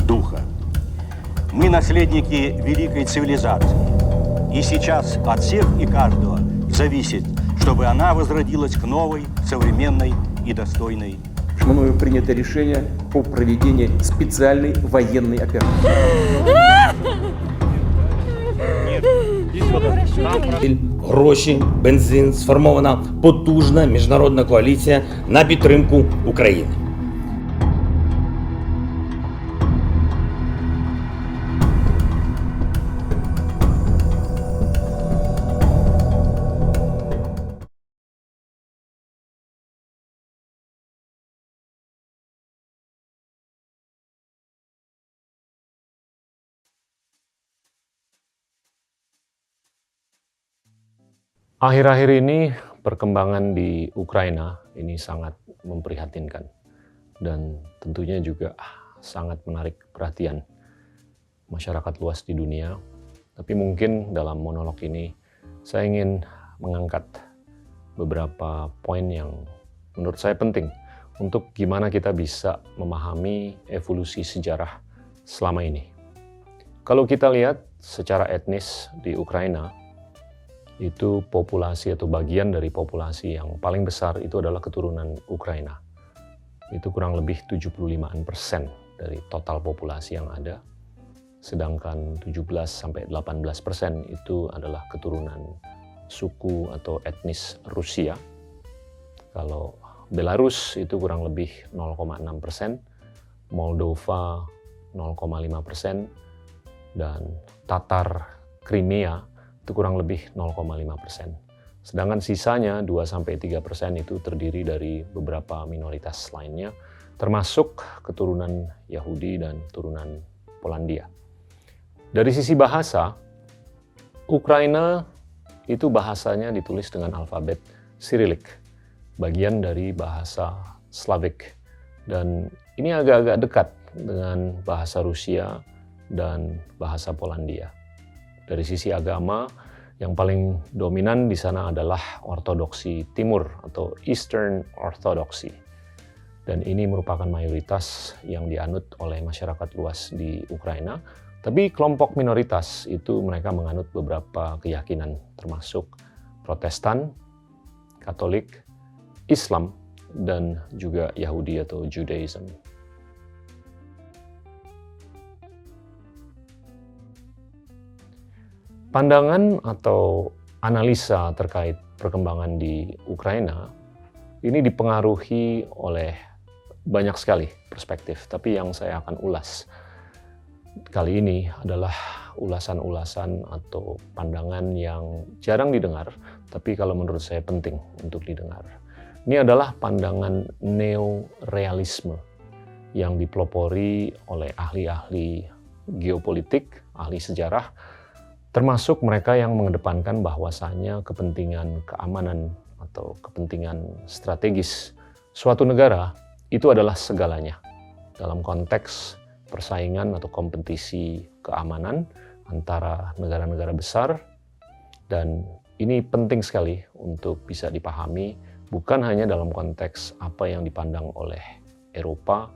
Духа. Мы наследники великой цивилизации. И сейчас от всех и каждого зависит, чтобы она возродилась к новой, современной и достойной. Мною принято решение по проведению специальной военной операции. Гроші, бензин, сформована потужна міжнародна коаліція на підтримку України. Akhir-akhir ini perkembangan di Ukraina ini sangat memprihatinkan dan tentunya juga sangat menarik perhatian masyarakat luas di dunia. Tapi mungkin dalam monolog ini saya ingin mengangkat beberapa poin yang menurut saya penting untuk gimana kita bisa memahami evolusi sejarah selama ini. Kalau kita lihat secara etnis di Ukraina, itu populasi atau bagian dari populasi yang paling besar itu adalah keturunan Ukraina. Itu kurang lebih 75% dari total populasi yang ada. Sedangkan 17-18% itu adalah keturunan suku atau etnis Rusia. Kalau Belarus itu kurang lebih 0,6%, Moldova 0,5%, dan Tatar Crimea itu kurang lebih 0,5%. Sedangkan sisanya 2-3% itu terdiri dari beberapa minoritas lainnya, termasuk keturunan Yahudi dan keturunan Polandia. Dari sisi bahasa, Ukraina itu bahasanya ditulis dengan alfabet Cyrillic, bagian dari bahasa Slavik. Dan ini agak-agak dekat dengan bahasa Rusia dan bahasa Polandia. Dari sisi agama, yang paling dominan di sana adalah Ortodoksi Timur atau Eastern Orthodoxy. Dan ini merupakan mayoritas yang dianut oleh masyarakat luas di Ukraina. Tapi kelompok minoritas itu mereka menganut beberapa keyakinan, termasuk Protestan, Katolik, Islam, dan juga Yahudi atau Judaism. Pandangan atau analisa terkait perkembangan di Ukraina ini dipengaruhi oleh banyak sekali perspektif, tapi yang saya akan ulas kali ini adalah ulasan-ulasan atau pandangan yang jarang didengar, tapi kalau menurut saya penting untuk didengar. Ini adalah pandangan neorealisme yang dipelopori oleh ahli-ahli geopolitik, ahli sejarah, termasuk mereka yang mengedepankan bahwasannya kepentingan keamanan atau kepentingan strategis suatu negara itu adalah segalanya dalam konteks persaingan atau kompetisi keamanan antara negara-negara besar. Dan ini penting sekali untuk bisa dipahami bukan hanya dalam konteks apa yang dipandang oleh Eropa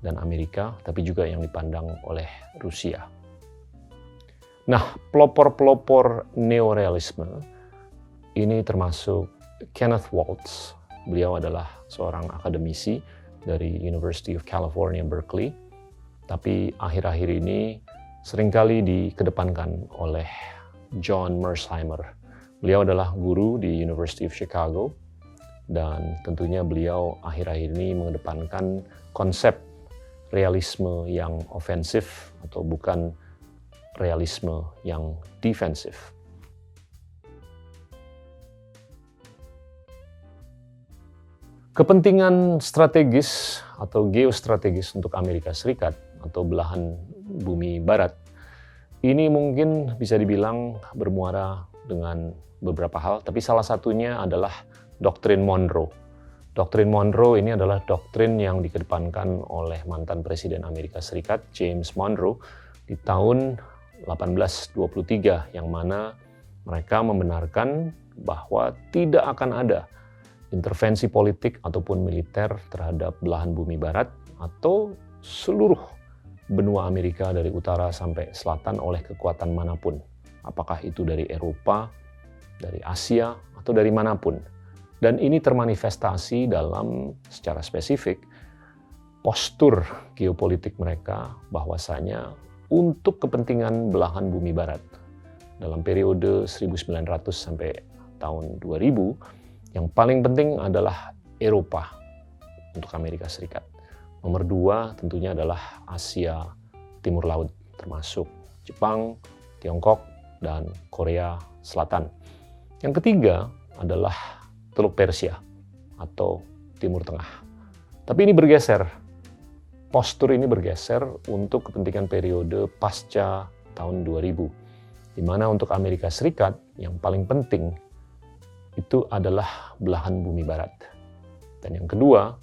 dan Amerika, tapi juga yang dipandang oleh Rusia. Nah, pelopor-pelopor neorealisme ini termasuk Kenneth Waltz. Beliau adalah seorang akademisi dari University of California, Berkeley. Tapi akhir-akhir ini seringkali dikedepankan oleh John Mersheimer. Beliau adalah guru di University of Chicago. Dan tentunya beliau akhir-akhir ini mengedepankan konsep realisme yang ofensif atau bukan realisme yang defensif. Kepentingan strategis atau geostrategis untuk Amerika Serikat atau belahan bumi barat ini mungkin bisa dibilang bermuara dengan beberapa hal, tapi salah satunya adalah doktrin Monroe. Doktrin Monroe ini adalah doktrin yang dikedepankan oleh mantan Presiden Amerika Serikat James Monroe di tahun 1823, yang mana mereka membenarkan bahwa tidak akan ada intervensi politik ataupun militer terhadap belahan bumi barat atau seluruh benua Amerika dari utara sampai selatan oleh kekuatan manapun. Apakah itu dari Eropa, dari Asia, atau dari manapun. Dan ini termanifestasi dalam secara spesifik postur geopolitik mereka bahwasanya untuk kepentingan belahan bumi barat dalam periode 1900 sampai tahun 2000, yang paling penting adalah Eropa untuk Amerika Serikat. Nomor 2 tentunya adalah Asia Timur Laut, termasuk Jepang, Tiongkok, dan Korea Selatan. Yang ketiga adalah Teluk Persia atau Timur Tengah. Tapi ini bergeser. Postur ini bergeser untuk kepentingan periode pasca tahun 2000. Di mana untuk Amerika Serikat yang paling penting itu adalah belahan bumi barat. Dan yang kedua,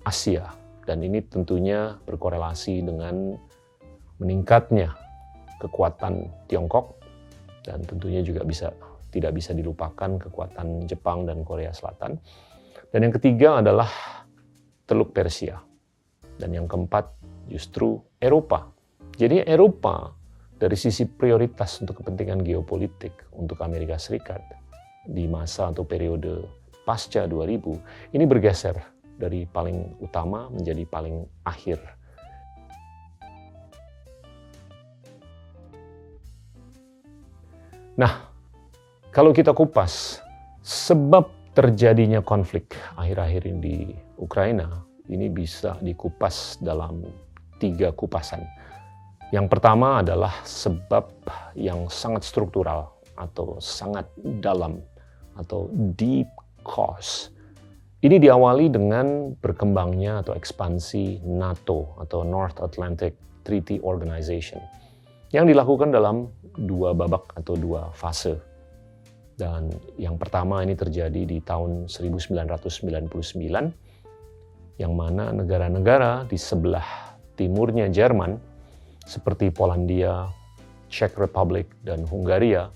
Asia. Dan ini tentunya berkorelasi dengan meningkatnya kekuatan Tiongkok, dan tentunya juga tidak bisa dilupakan kekuatan Jepang dan Korea Selatan. Dan yang ketiga adalah Teluk Persia. Dan yang keempat justru Eropa. Jadi Eropa dari sisi prioritas untuk kepentingan geopolitik untuk Amerika Serikat di masa atau periode pasca 2000 ini bergeser dari paling utama menjadi paling akhir. Nah, kalau kita kupas sebab terjadinya konflik akhir-akhir ini di Ukraina, ini bisa dikupas dalam 3 kupasan. Yang pertama adalah sebab yang sangat struktural atau sangat dalam atau deep cause. Ini diawali dengan berkembangnya atau ekspansi NATO atau North Atlantic Treaty Organization yang dilakukan dalam 2 babak atau 2 fase. Dan yang pertama ini terjadi di tahun 1999, yang mana negara-negara di sebelah timurnya Jerman, seperti Polandia, Czech Republic, dan Hungaria,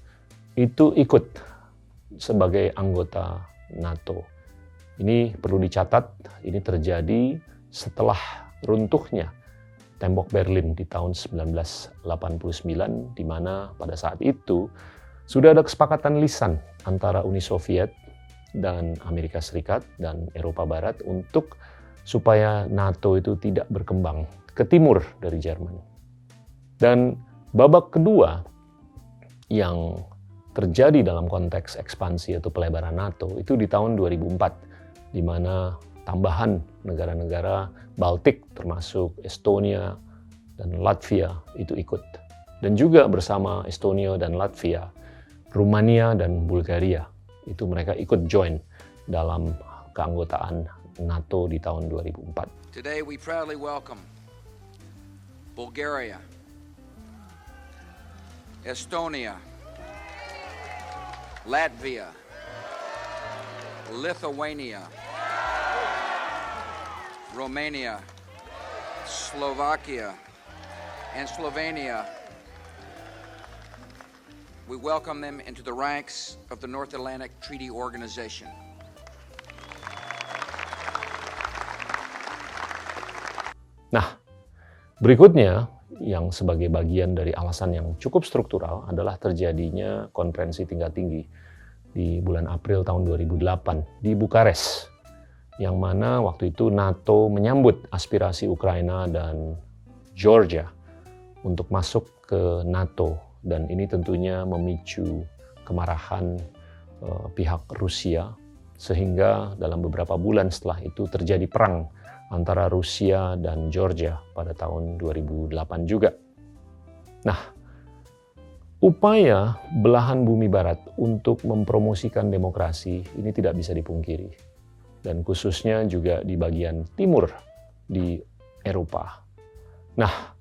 itu ikut sebagai anggota NATO. Ini perlu dicatat, ini terjadi setelah runtuhnya tembok Berlin di tahun 1989, di mana pada saat itu sudah ada kesepakatan lisan antara Uni Soviet dan Amerika Serikat dan Eropa Barat untuk supaya NATO itu tidak berkembang ke timur dari Jerman. Dan babak kedua yang terjadi dalam konteks ekspansi atau pelebaran NATO itu di tahun 2004, di mana tambahan negara-negara Baltik termasuk Estonia dan Latvia itu ikut. Dan juga bersama Estonia dan Latvia, Rumania dan Bulgaria, itu mereka ikut join dalam keanggotaan NATO di tahun 2004. Today we proudly welcome Bulgaria, Estonia, Latvia, Lithuania, Romania, Slovakia, and Slovenia. We welcome them into the ranks of the North Atlantic Treaty Organization. Nah, berikutnya yang sebagai bagian dari alasan yang cukup struktural adalah terjadinya konferensi tingkat tinggi di bulan April tahun 2008 di Bukares, yang mana waktu itu NATO menyambut aspirasi Ukraina dan Georgia untuk masuk ke NATO. Dan ini tentunya memicu kemarahan pihak Rusia, sehingga dalam beberapa bulan setelah itu terjadi perang antara Rusia dan Georgia pada tahun 2008 juga. Nah, upaya belahan bumi barat untuk mempromosikan demokrasi ini tidak bisa dipungkiri. Dan khususnya juga di bagian timur di Eropa. Nah,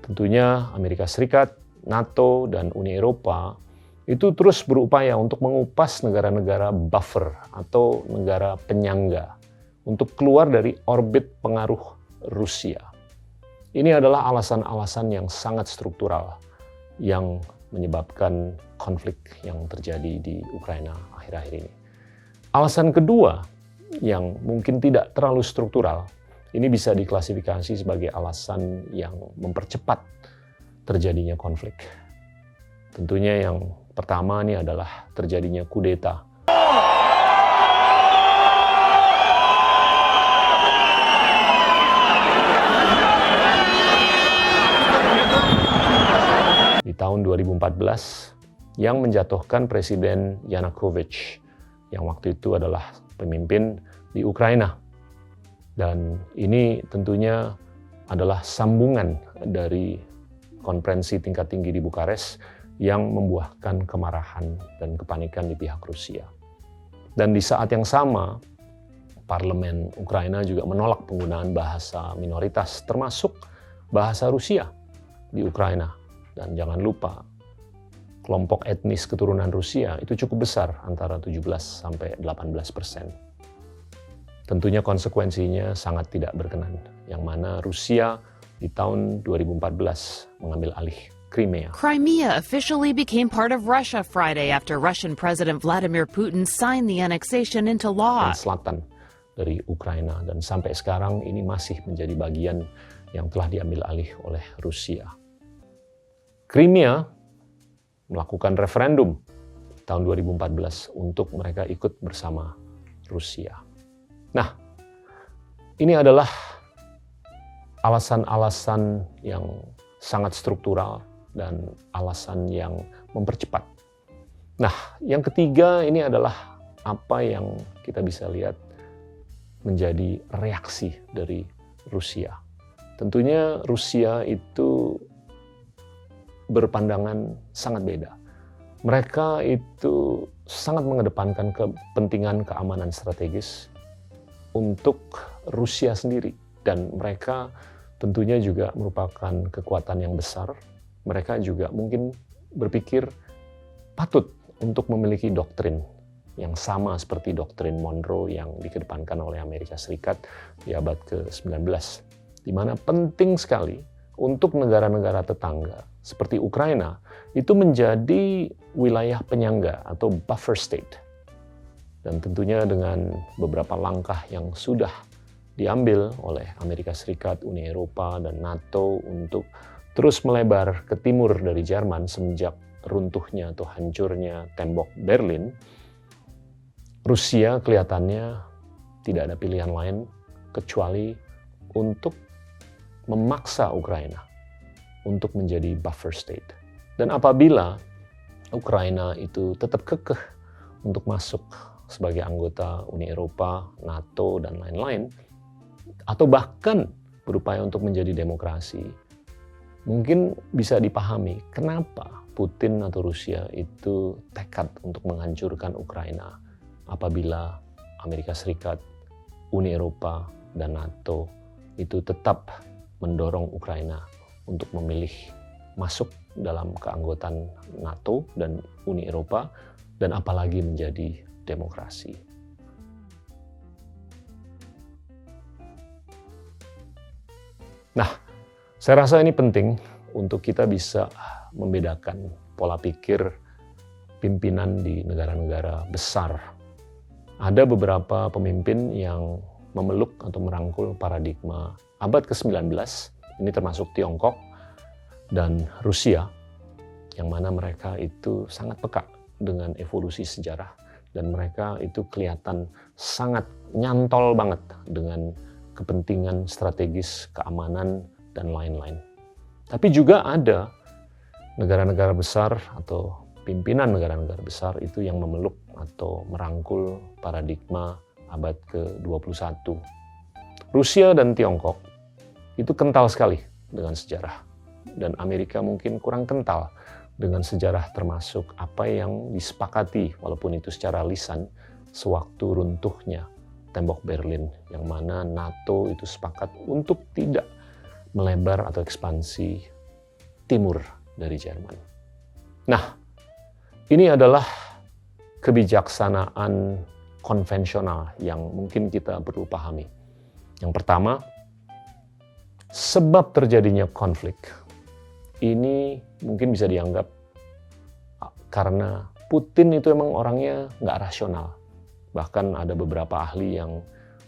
tentunya Amerika Serikat, NATO, dan Uni Eropa itu terus berupaya untuk mengupas negara-negara buffer atau negara penyangga untuk keluar dari orbit pengaruh Rusia. Ini adalah alasan-alasan yang sangat struktural yang menyebabkan konflik yang terjadi di Ukraina akhir-akhir ini. Alasan kedua yang mungkin tidak terlalu struktural, ini bisa diklasifikasi sebagai alasan yang mempercepat terjadinya konflik. Tentunya yang pertama ini adalah terjadinya kudeta. Di tahun 2014 yang menjatuhkan Presiden Yanukovych yang waktu itu adalah pemimpin di Ukraina. Dan ini tentunya adalah sambungan dari konferensi tingkat tinggi di Bukares yang membuahkan kemarahan dan kepanikan di pihak Rusia. Dan di saat yang sama, parlemen Ukraina juga menolak penggunaan bahasa minoritas, termasuk bahasa Rusia di Ukraina. Dan jangan lupa, kelompok etnis keturunan Rusia itu cukup besar, antara 17-18%. Tentunya konsekuensinya sangat tidak berkenan, yang mana Rusia di tahun 2014 mengambil alih Crimea. Crimea officially became part of Russia Friday after Russian President Vladimir Putin signed the annexation into law. Dan selatan dari Ukraina, dan sampai sekarang ini masih menjadi bagian yang telah diambil alih oleh Rusia. Crimea melakukan referendum tahun 2014 untuk mereka ikut bersama Rusia. Nah, ini adalah alasan-alasan yang sangat struktural dan alasan yang mempercepat. Nah, yang ketiga ini adalah apa yang kita bisa lihat menjadi reaksi dari Rusia. Tentunya Rusia itu berpandangan sangat beda. Mereka itu sangat mengedepankan kepentingan keamanan strategis untuk Rusia sendiri. Dan mereka tentunya juga merupakan kekuatan yang besar. Mereka juga mungkin berpikir patut untuk memiliki doktrin yang sama seperti doktrin Monroe yang dikedepankan oleh Amerika Serikat di abad ke-19. Di mana penting sekali untuk negara-negara tetangga seperti Ukraina itu menjadi wilayah penyangga atau buffer state. Dan tentunya dengan beberapa langkah yang sudah diambil oleh Amerika Serikat, Uni Eropa, dan NATO untuk terus melebar ke timur dari Jerman semenjak runtuhnya atau hancurnya tembok Berlin, Rusia kelihatannya tidak ada pilihan lain kecuali untuk memaksa Ukraina untuk menjadi buffer state. Dan apabila Ukraina itu tetap kekeh untuk masuk sebagai anggota Uni Eropa, NATO, dan lain-lain, atau bahkan berupaya untuk menjadi demokrasi, mungkin bisa dipahami kenapa Putin atau Rusia itu tekad untuk menghancurkan Ukraina apabila Amerika Serikat, Uni Eropa, dan NATO itu tetap mendorong Ukraina untuk memilih masuk dalam keanggotaan NATO dan Uni Eropa, dan apalagi menjadi demokrasi. Nah, saya rasa ini penting untuk kita bisa membedakan pola pikir pimpinan di negara-negara besar. Ada beberapa pemimpin yang memeluk atau merangkul paradigma abad ke-19, ini termasuk Tiongkok dan Rusia, yang mana mereka itu sangat peka dengan evolusi sejarah, dan mereka itu kelihatan sangat nyantol banget dengan kepentingan strategis, keamanan, dan lain-lain. Tapi juga ada negara-negara besar atau pimpinan negara-negara besar itu yang memeluk atau merangkul paradigma abad ke-21. Rusia dan Tiongkok itu kental sekali dengan sejarah. Dan Amerika mungkin kurang kental dengan sejarah, termasuk apa yang disepakati, walaupun itu secara lisan, sewaktu runtuhnya tembok Berlin, yang mana NATO itu sepakat untuk tidak melebar atau ekspansi timur dari Jerman. Nah, ini adalah kebijaksanaan konvensional yang mungkin kita perlu pahami. Yang pertama, sebab terjadinya konflik ini mungkin bisa dianggap karena Putin itu emang orangnya nggak rasional. Bahkan ada beberapa ahli yang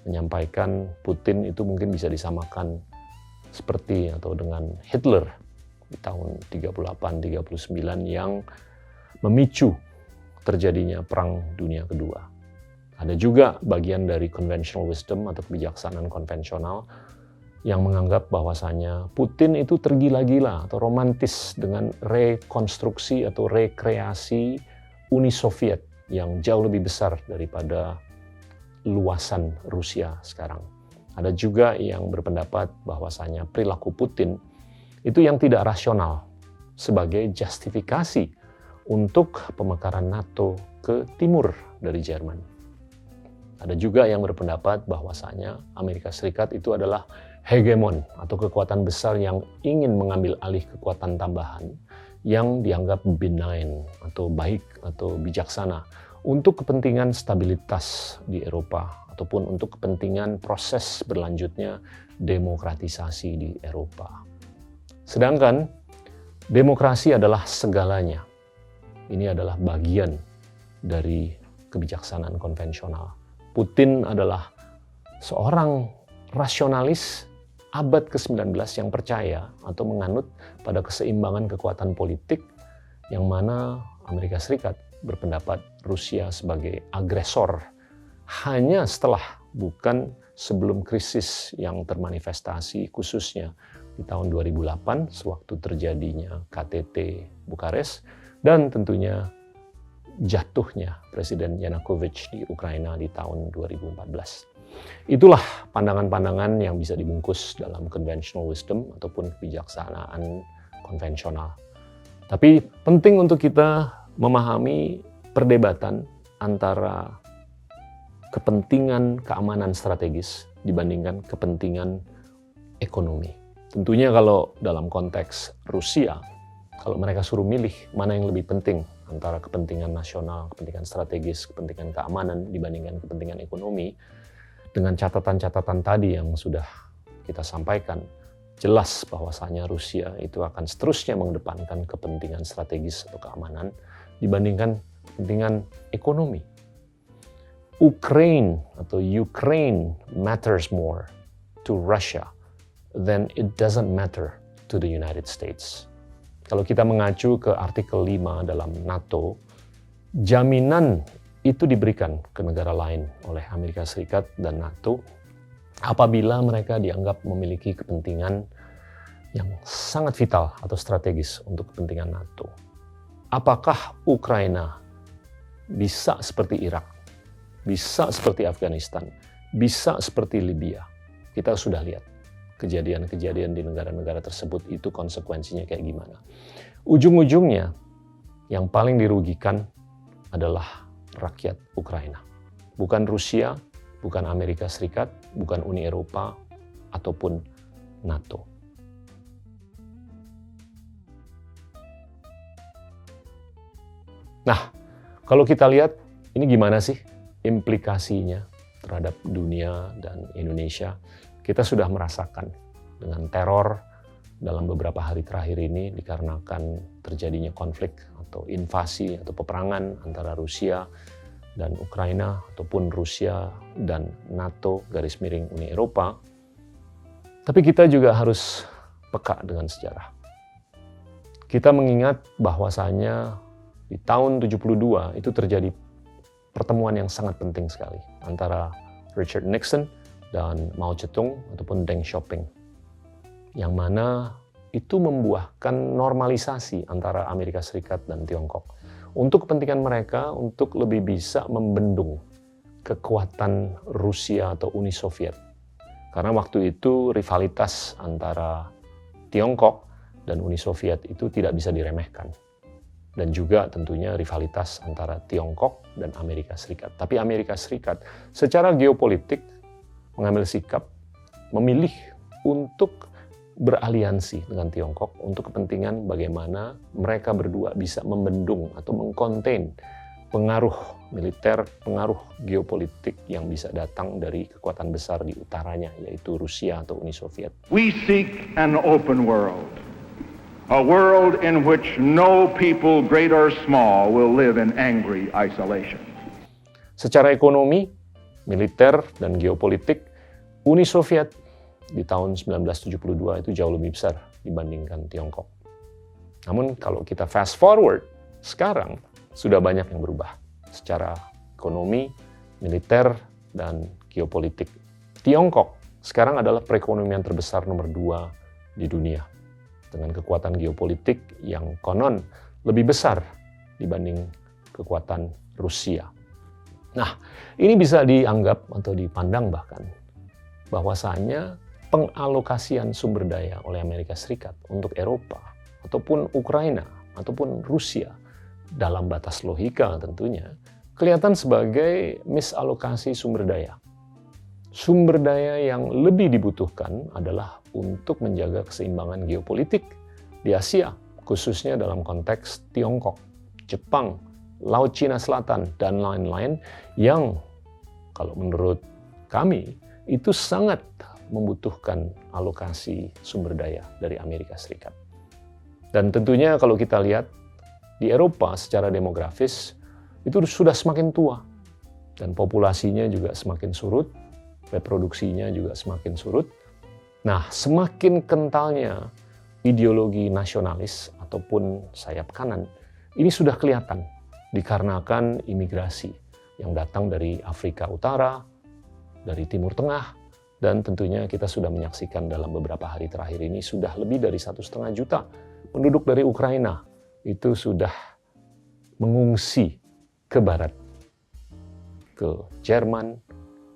menyampaikan Putin itu mungkin bisa disamakan seperti atau dengan Hitler di tahun 38-39 yang memicu terjadinya Perang Dunia Kedua. Ada juga bagian dari conventional wisdom atau kebijaksanaan konvensional yang menganggap bahwasanya Putin itu tergila-gila atau romantis dengan rekonstruksi atau rekreasi Uni Soviet yang jauh lebih besar daripada luasan Rusia sekarang. Ada juga yang berpendapat bahwasanya perilaku Putin itu yang tidak rasional sebagai justifikasi untuk pemekaran NATO ke timur dari Jerman. Ada juga yang berpendapat bahwasanya Amerika Serikat itu adalah hegemon atau kekuatan besar yang ingin mengambil alih kekuatan tambahan yang dianggap benign atau baik atau bijaksana untuk kepentingan stabilitas di Eropa ataupun untuk kepentingan proses berlanjutnya demokratisasi di Eropa. Sedangkan demokrasi adalah segalanya. Ini adalah bagian dari kebijaksanaan konvensional. Putin adalah seorang rasionalis abad ke-19 yang percaya atau menganut pada keseimbangan kekuatan politik yang mana Amerika Serikat berpendapat Rusia sebagai agresor hanya setelah, bukan sebelum krisis yang termanifestasi khususnya di tahun 2008 sewaktu terjadinya KTT Bukares dan tentunya jatuhnya Presiden Yanukovych di Ukraina di tahun 2014. Itulah pandangan-pandangan yang bisa dibungkus dalam conventional wisdom ataupun kebijaksanaan konvensional. Tapi penting untuk kita memahami perdebatan antara kepentingan keamanan strategis dibandingkan kepentingan ekonomi. Tentunya kalau dalam konteks Rusia, kalau mereka suruh milih mana yang lebih penting antara kepentingan nasional, kepentingan strategis, kepentingan keamanan dibandingkan kepentingan ekonomi, dengan catatan-catatan tadi yang sudah kita sampaikan, jelas bahwasanya Rusia itu akan seterusnya mengedepankan kepentingan strategis atau keamanan dibandingkan kepentingan ekonomi. Ukraine matters more to Russia than it doesn't matter to the United States. Kalau kita mengacu ke artikel 5 dalam NATO, jaminan itu diberikan ke negara lain oleh Amerika Serikat dan NATO apabila mereka dianggap memiliki kepentingan yang sangat vital atau strategis untuk kepentingan NATO. Apakah Ukraina bisa seperti Irak, bisa seperti Afghanistan, bisa seperti Libya? Kita sudah lihat kejadian-kejadian di negara-negara tersebut itu konsekuensinya kayak gimana. Ujung-ujungnya yang paling dirugikan adalah rakyat Ukraina. Bukan Rusia, bukan Amerika Serikat, bukan Uni Eropa, ataupun NATO. Nah, kalau kita lihat ini gimana sih implikasinya terhadap dunia dan Indonesia, kita sudah merasakan dengan teror dalam beberapa hari terakhir ini dikarenakan terjadinya konflik atau invasi atau peperangan antara Rusia dan Ukraina ataupun Rusia dan NATO garis miring Uni Eropa. Tapi kita juga harus peka dengan sejarah. Kita mengingat bahwasanya di tahun 72 itu terjadi pertemuan yang sangat penting sekali antara Richard Nixon dan Mao Zedong ataupun Deng Xiaoping, yang mana itu membuahkan normalisasi antara Amerika Serikat dan Tiongkok untuk kepentingan mereka untuk lebih bisa membendung kekuatan Rusia atau Uni Soviet. Karena waktu itu rivalitas antara Tiongkok dan Uni Soviet itu tidak bisa diremehkan. Dan juga tentunya rivalitas antara Tiongkok dan Amerika Serikat. Tapi Amerika Serikat secara geopolitik mengambil sikap memilih untuk beraliansi dengan Tiongkok untuk kepentingan bagaimana mereka berdua bisa membendung atau mengkonten pengaruh militer, pengaruh geopolitik yang bisa datang dari kekuatan besar di utaranya, yaitu Rusia atau Uni Soviet. We seek an open world, a world in which no people, great or small, will live in angry isolation. Secara ekonomi, militer, dan geopolitik, Uni Soviet di tahun 1972 itu jauh lebih besar dibandingkan Tiongkok. Namun kalau kita fast forward, sekarang sudah banyak yang berubah secara ekonomi, militer, dan geopolitik. Tiongkok sekarang adalah perekonomian terbesar nomor 2 di dunia, dengan kekuatan geopolitik yang konon lebih besar dibanding kekuatan Rusia. Nah, ini bisa dianggap atau dipandang bahkan bahwasanya pengalokasian sumber daya oleh Amerika Serikat untuk Eropa ataupun Ukraina ataupun Rusia dalam batas logika tentunya kelihatan sebagai misalokasi sumber daya. Sumber daya yang lebih dibutuhkan adalah untuk menjaga keseimbangan geopolitik di Asia, khususnya dalam konteks Tiongkok, Jepang, Laut Cina Selatan, dan lain-lain yang kalau menurut kami itu sangat membutuhkan alokasi sumber daya dari Amerika Serikat. Dan tentunya kalau kita lihat di Eropa secara demografis itu sudah semakin tua dan populasinya juga semakin surut, reproduksinya juga semakin surut. Nah, semakin kentalnya ideologi nasionalis ataupun sayap kanan ini sudah kelihatan dikarenakan imigrasi yang datang dari Afrika Utara, dari Timur Tengah, dan tentunya kita sudah menyaksikan dalam beberapa hari terakhir ini sudah lebih dari 1,5 juta penduduk dari Ukraina itu sudah mengungsi ke barat, ke Jerman,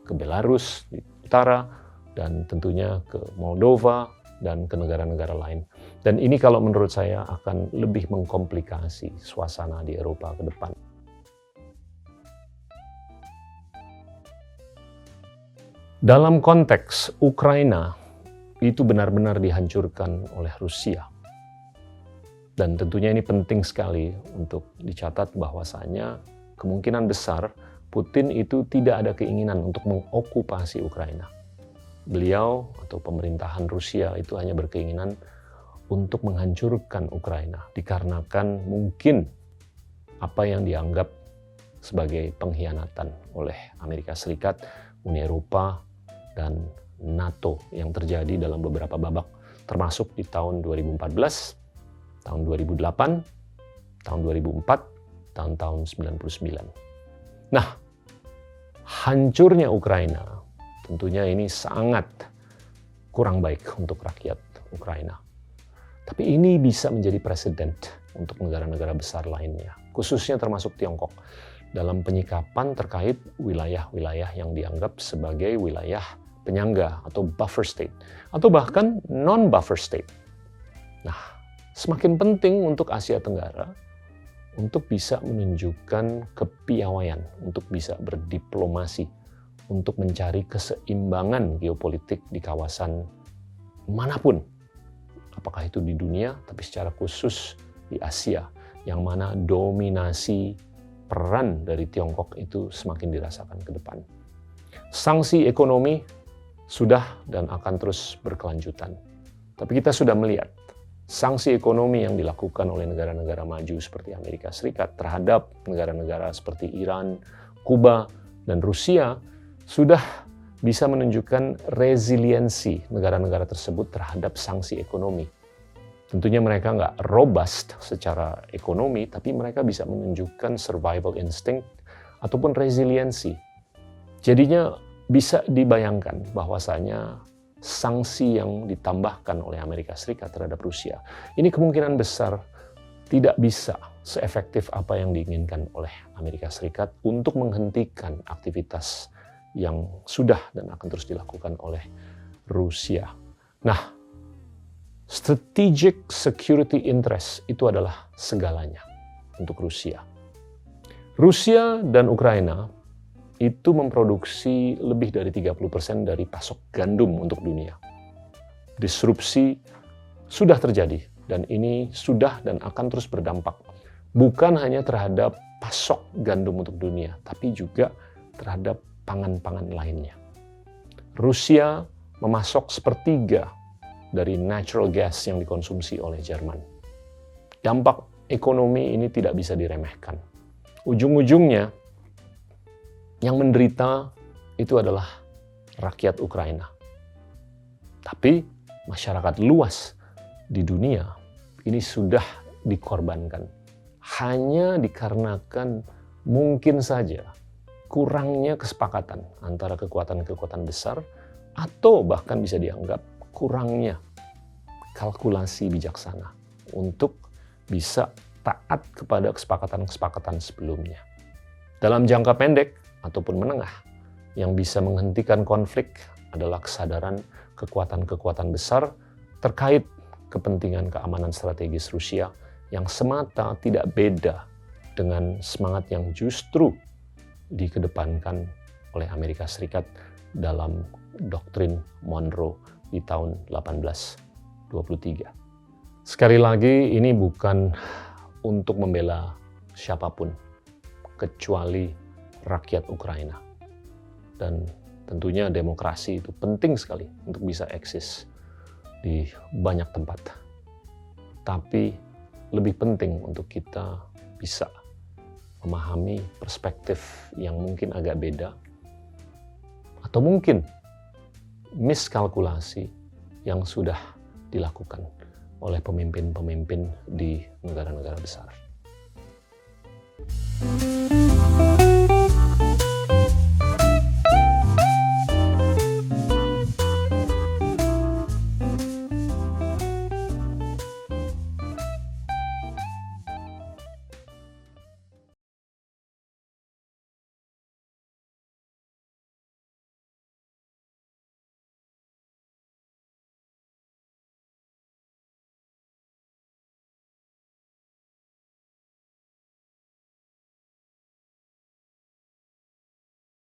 ke Belarus di utara, dan tentunya ke Moldova dan ke negara-negara lain. Dan ini kalau menurut saya akan lebih mengkomplikasi suasana di Eropa ke depan. Dalam konteks Ukraina, itu benar-benar dihancurkan oleh Rusia. Dan tentunya ini penting sekali untuk dicatat bahwasanya kemungkinan besar Putin itu tidak ada keinginan untuk mengokupasi Ukraina. Beliau atau pemerintahan Rusia itu hanya berkeinginan untuk menghancurkan Ukraina dikarenakan mungkin apa yang dianggap sebagai pengkhianatan oleh Amerika Serikat, Uni Eropa, dan NATO yang terjadi dalam beberapa babak, termasuk di tahun 2014, tahun 2008, tahun 2004, tahun 1999. Nah, hancurnya Ukraina tentunya ini sangat kurang baik untuk rakyat Ukraina. Tapi ini bisa menjadi presiden untuk negara-negara besar lainnya, khususnya termasuk Tiongkok, dalam penyikapan terkait wilayah-wilayah yang dianggap sebagai wilayah penyangga atau buffer state, atau bahkan non-buffer state. Nah, semakin penting untuk Asia Tenggara untuk bisa menunjukkan kepiawaian, untuk bisa berdiplomasi, untuk mencari keseimbangan geopolitik di kawasan manapun. Apakah itu di dunia, tapi secara khusus di Asia, yang mana dominasi peran dari Tiongkok itu semakin dirasakan ke depan. Sanksi ekonomi sudah dan akan terus berkelanjutan. Tapi kita sudah melihat sanksi ekonomi yang dilakukan oleh negara-negara maju seperti Amerika Serikat terhadap negara-negara seperti Iran, Kuba, dan Rusia sudah bisa menunjukkan resiliensi negara-negara tersebut terhadap sanksi ekonomi. Tentunya mereka nggak robust secara ekonomi, tapi mereka bisa menunjukkan survival instinct ataupun resiliensi. Jadinya bisa dibayangkan bahwasanya sanksi yang ditambahkan oleh Amerika Serikat terhadap Rusia, ini kemungkinan besar tidak bisa seefektif apa yang diinginkan oleh Amerika Serikat untuk menghentikan aktivitas yang sudah dan akan terus dilakukan oleh Rusia. Nah, strategic security interest itu adalah segalanya untuk Rusia. Rusia dan Ukraina itu memproduksi lebih dari 30% dari pasok gandum untuk dunia. Disrupsi sudah terjadi dan ini sudah dan akan terus berdampak. Bukan hanya terhadap pasok gandum untuk dunia, tapi juga terhadap pangan-pangan lainnya. Rusia memasok sepertiga dari natural gas yang dikonsumsi oleh Jerman. Dampak ekonomi ini tidak bisa diremehkan. Ujung-ujungnya yang menderita itu adalah rakyat Ukraina. Tapi masyarakat luas di dunia ini sudah dikorbankan. Hanya dikarenakan mungkin saja kurangnya kesepakatan antara kekuatan-kekuatan besar atau bahkan bisa dianggap kurangnya kalkulasi bijaksana untuk bisa taat kepada kesepakatan-kesepakatan sebelumnya. Dalam jangka pendek ataupun menengah, yang bisa menghentikan konflik adalah kesadaran kekuatan-kekuatan besar terkait kepentingan keamanan strategis Rusia yang semata tidak beda dengan semangat yang justru dikedepankan oleh Amerika Serikat dalam doktrin Monroe di tahun 1823. Sekali lagi, ini bukan untuk membela siapapun, kecuali rakyat Ukraina. Dan tentunya demokrasi itu penting sekali untuk bisa eksis di banyak tempat. Tapi lebih penting untuk kita bisa memahami perspektif yang mungkin agak beda, atau mungkin miskalkulasi yang sudah dilakukan oleh pemimpin-pemimpin di negara-negara besar.